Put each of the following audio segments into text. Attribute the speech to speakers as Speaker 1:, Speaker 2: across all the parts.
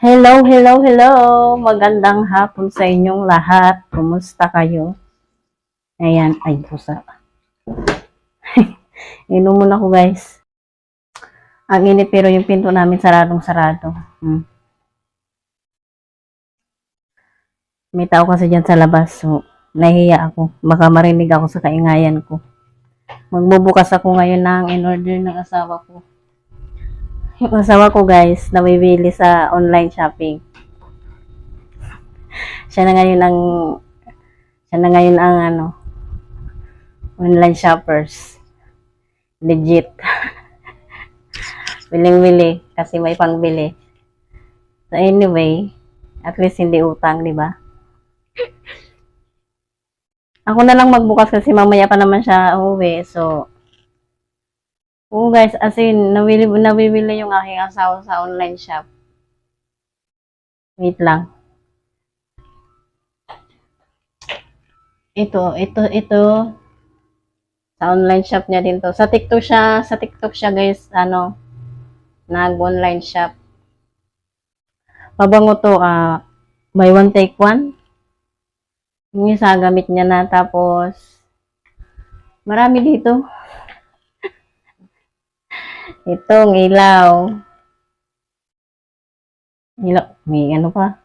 Speaker 1: Hello, hello, hello! Magandang hapon sa inyong lahat. Kumusta kayo? Ayan, ay pusa. Inom muna ko guys. Ang init pero yung pinto namin saradong-sarado. May tao kasi dyan sa labas. So, nahihiya ako. Baka marinig ako sa kaingayan ko. Magbubukas ako ngayon ng in-order ng asawa ko. Yung asawa ko guys, nabibili sa online shopping. Siya na ngayon ang online shoppers. Legit. Wiling-wili kasi may pangbili. So anyway, at least hindi utang, di ba? Ako na lang magbukas kasi mamaya pa naman siya uuwi. So, guys, as in, nabibili yung aking asawa sa online shop. Wait lang. Ito. Sa online shop niya din to. Sa TikTok siya guys, nag-online shop. Pabango to, buy one take one. Yung isa gamit niya na, tapos marami dito. Itong ilaw. May ano pa?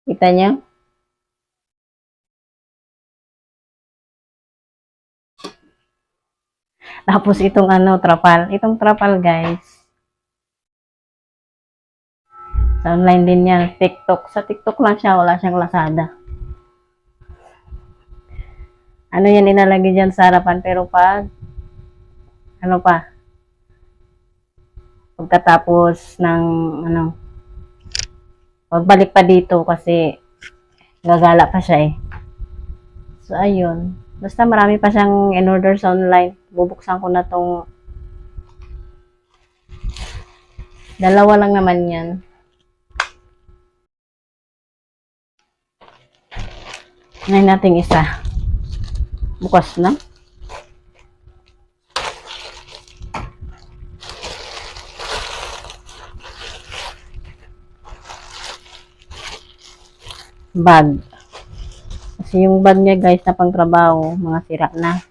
Speaker 1: Kita niya? Tapos itong trapal. Itong trapal guys. Sa online din yan. TikTok. Sa TikTok lang siya. Wala siyang Lazada. Ano yan inalagay dyan sa harapan. Pero pagkatapos ng, pagbalik pa dito kasi gagala pa siya eh. So, ayun. Basta marami pa siyang in-order sa online. Bubuksan ko na tong dalawa lang naman yan. Ngayon natin isa. Bukas na. Bag. Kasi yung bag niya guys na pang trabaho, mga sira na.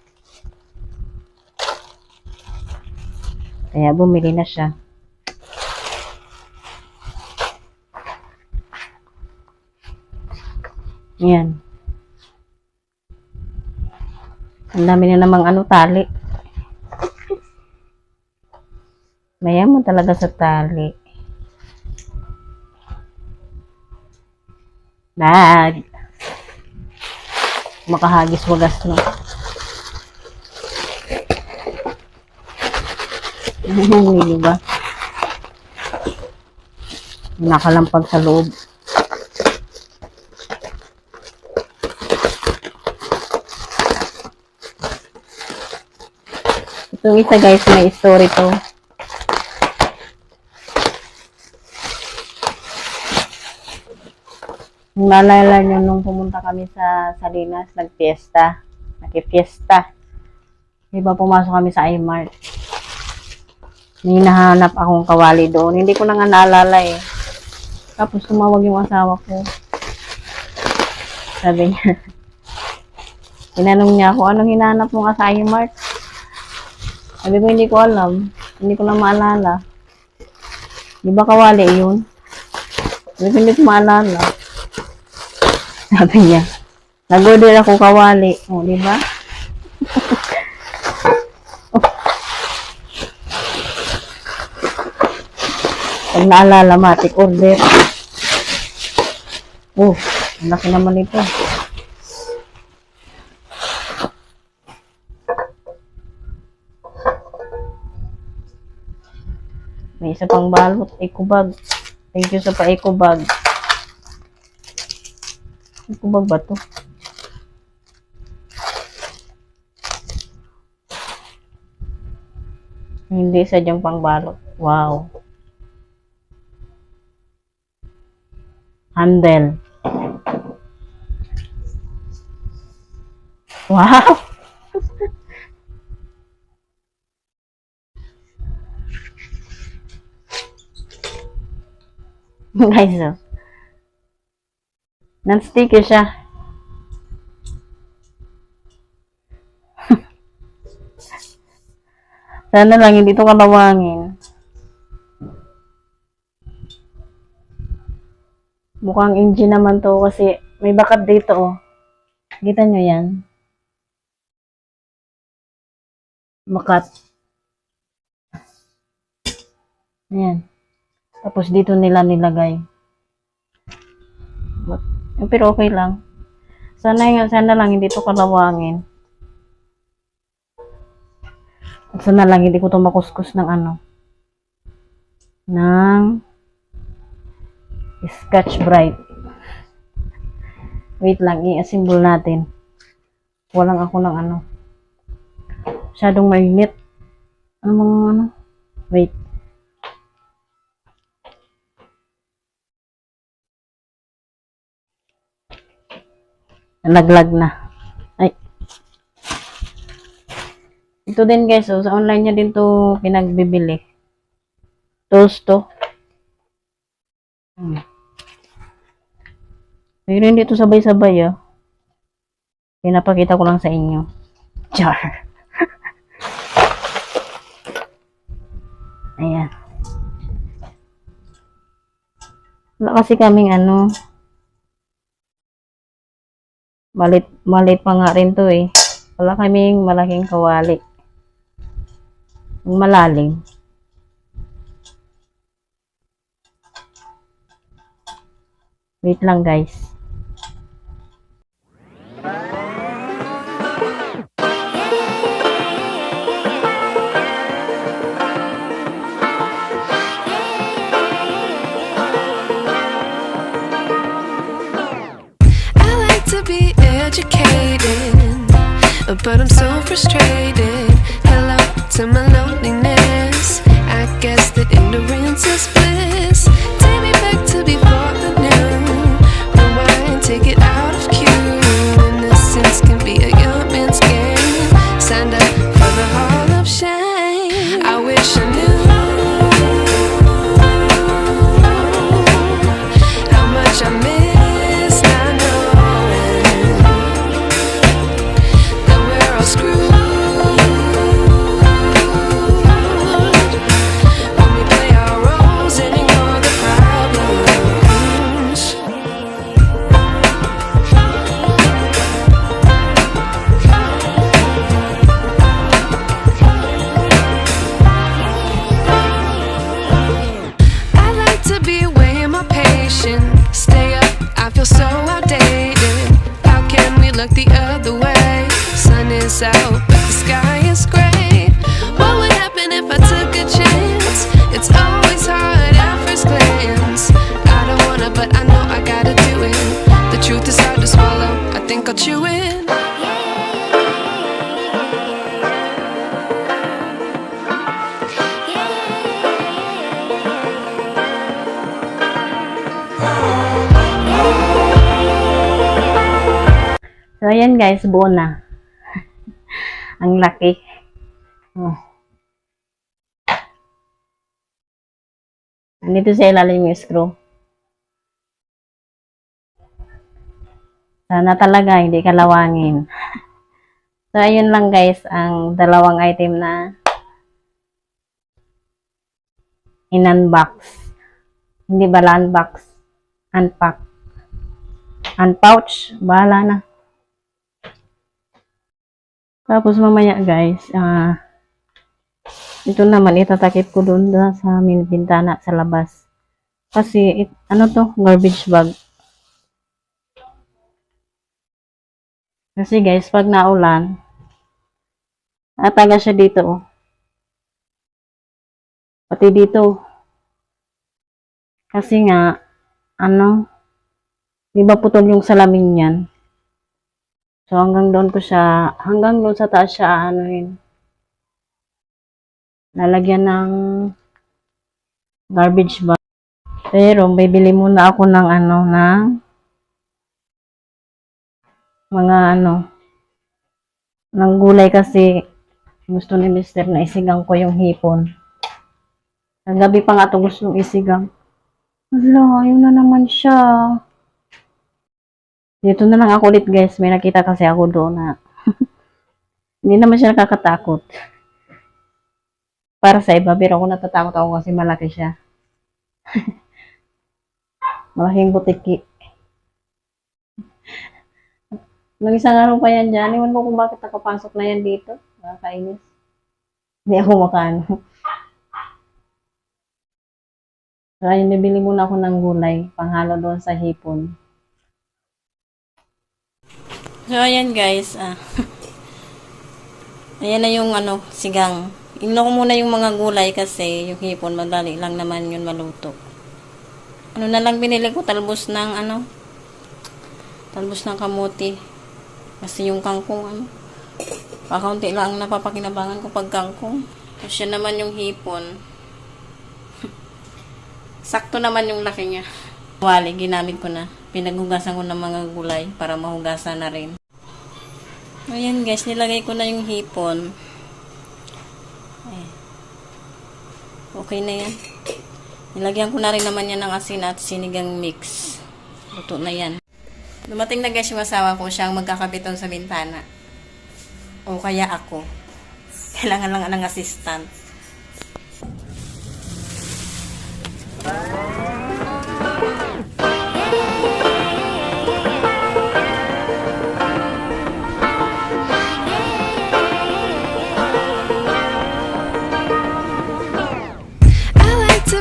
Speaker 1: Kaya bumili na siya. Yan. Ang dami na namang tali. Mayaman talaga sa tali. Bag. Makahagis wagas no. Hindi ba? Nakalampag sa loob. Itong isa guys, may story to. Maalala nyo nung pumunta kami sa Salinas, nagfiesta. Diba pumasok kami sa iMart. May nahanap akong kawali doon. Hindi ko na nga naalala eh. Tapos tumawag yung asawa ko. Sabi niya, tinanong niya ako, anong hinanap mo nga sa iMart? Sabi ko, hindi ko alam. Hindi ko na maalala. Di ba kawali yun? Sabi ko, hindi ko maalala. Sabi niya, nag-order ako kawali. O, di ba? Pag naalala, matik order. Oh, ang laki naman ito. May isa pang balot, eco bag. Thank you sa pa-eco bag. Eco bag ba to? Hindi sadyang pang balot. Wow. Handle. Wow! Guys, oh. Non-sticky siya. Sana lang hindi ito kalawangin. Mukhang engine naman to kasi may bakat dito, oh. Kita nyo yan? Bakat. Ayan. Tapos dito nila nilagay. Pero okay lang. Sana lang hindi to kalawangin. At sana lang hindi ko to makuskus ng ano. Ng Scotch Brite. Wait lang, i-assemble natin. Walang ako ng ano. Masyadong mainit. Ano mga ano? Wait. Nalaglag na. Ay. Ito din guys, oh, sa online niya din to pinagbibili. Tools to. Pero hindi to sabay-sabay, oh. Pinapakita ko lang sa inyo. Char. Ayan. Wala kasi kaming ano. Malit pa nga rin to eh. Wala kaming malaking kawali. Malalim. Wait lang guys.
Speaker 2: But I'm so frustrated. Hello to my loneliness. I guess that ignorance is bliss. Take me back to before the new. Rewind, take it out of cue. Innocence can be a young man's game. Signed up for the hall of shame. I wish I knew how much I miss. I know screwed when we play our roles and ignore the problems. I like to be away in my patience. Stay up, I feel so outdated. How can we look the other way? Sun is out, but the sky is gray. What would happen if I took a chance? It's always hard at first glance. I don't wanna, but I know I gotta do it. The truth is hard to swallow, I think I'll chew it.
Speaker 1: So ayan guys, buo na. Ang laki. Oh. Nandito sa ilalim yung screw. Sana talaga hindi kalawangin. So ayun lang guys, ang dalawang item na in-unbox. Hindi bala unbox. Unpack. Unpouch. Bahala na. Tapos mamaya guys, ito naman itatakip ko doon sa bintana sa labas. Kasi, ano to? Garbage bag. Kasi guys, pag naulan, ataga siya dito, oh. Pati dito. Kasi nga, ano, di ba putol yung salamin niyan? So, hanggang doon sa taas siya, lalagyan ng garbage bag. Pero, bibili muna ako ng mga ng gulay kasi gusto ni Mister na isigang ko yung hipon. Ang gabi pa nga ito gustong isigang. Hala, yun na naman siya. Dito na lang ako ulit guys. May nakita kasi ako doon na hindi naman siya nakakatakot. Para sa iba, pero ako natatakot ako kasi malaki siya. Malaking butiki. Nung isang araw pa yan dyan, iwan ko kung bakit nakapasok na yan dito. Nakakainis. Hindi ako makano. Kaya nabili muna ako ng gulay, panghalo doon sa hipon. So, ayan guys. Ayan na yung sigang. Ino ko muna yung mga gulay kasi yung hipon, madali lang naman yun maluto. Na lang binili ko, talbos ng talbos ng kamuti. Kasi yung kangkong, pakaunti lang napapakinabangan ko pag kangkong. Kasi naman yung hipon. Sakto naman yung laki niya. Wali, ginamit ko na. Pinaghugasan ko ng mga gulay para mahugasan na rin. Ayan guys, nilagay ko na yung hipon. Okay na yan. Nilagyan ko na rin naman yan ng asin at sinigang mix. Luto na yan. Dumating na guys yung asawa ko, siyang magkakabiton sa bintana. O kaya ako. Kailangan lang ng assistant.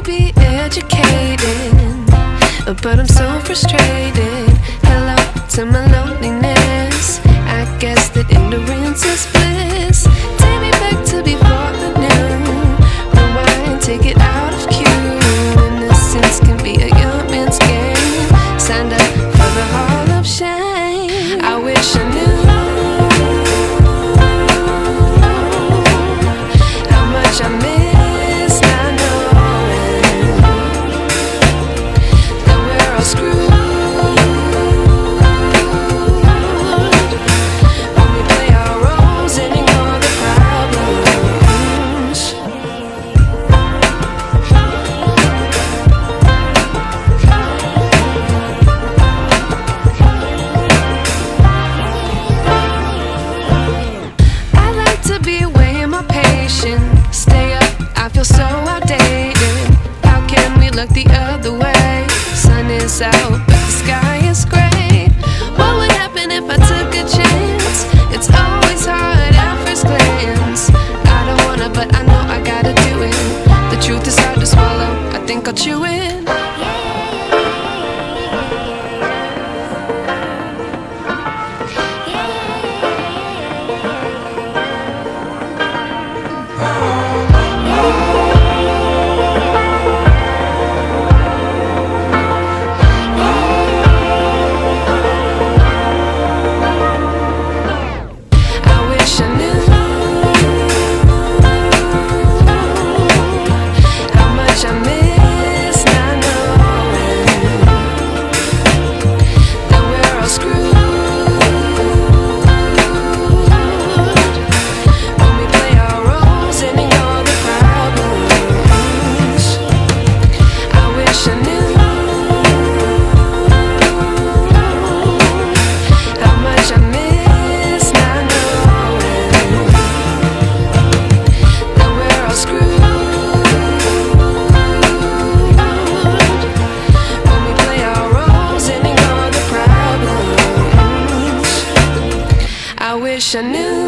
Speaker 2: Be educated, but I'm so frustrated. Hello to my loneliness. I guess that ignorance is bliss. Take me back to before the new. Rewind, take it out of cue. Innocence can be a young man's game. Signed up for the hall of shame. I wish I knew how much I miss. Stay up, I feel so outdated. How can we look the other way? Sun is out, but the sky is gray. What would happen if I took a chance? It's always hard at first glance. I don't wanna, but I know I gotta do it. The truth is hard to swallow, I think I'll chew it. Wish I knew.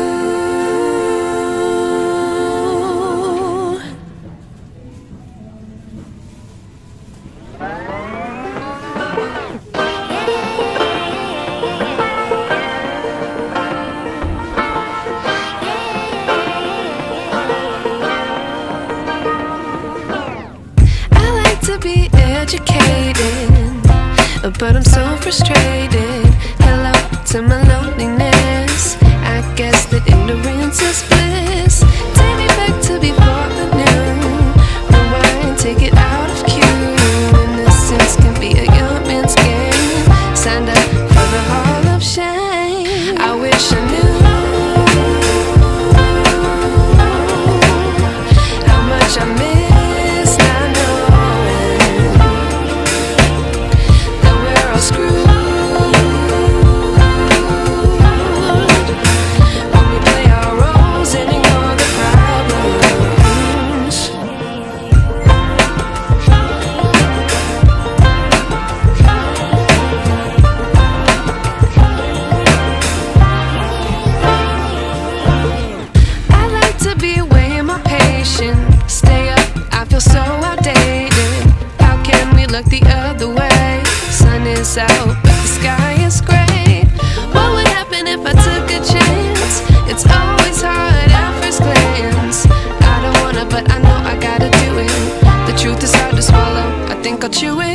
Speaker 2: I like to be educated, but I'm so frustrated. Hello to my loneliness. I guess that ignorance is bliss. Take me back to before the new. Rewind, take it out of cue. Innocence can be a young man's game. Signed up for the hall of shame. I wish I knew how much I miss not knowing look the other way? Sun is out, but the sky is gray. What would happen if I took a chance? It's always hard at first glance. I don't wanna, but I know I gotta do it. The truth is hard to swallow, I think I'll chew it.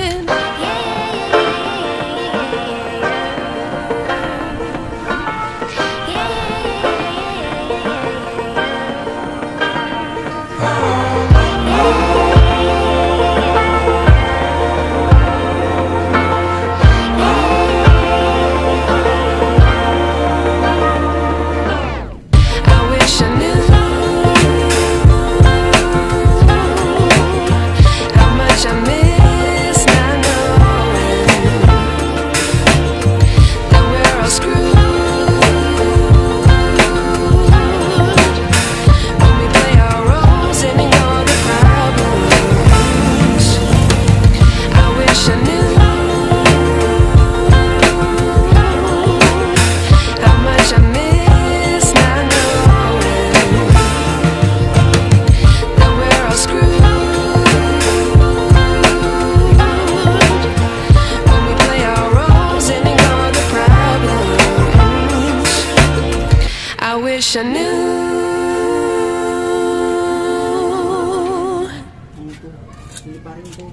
Speaker 2: I wish I knew how much I miss not knowing that we're all screwed when we play our roles and ignore the problems. I wish I knew how much I miss not knowing that we're all screwed when we play our roles and ignore the problems. I wish I knew.
Speaker 3: Hindi pa rin po.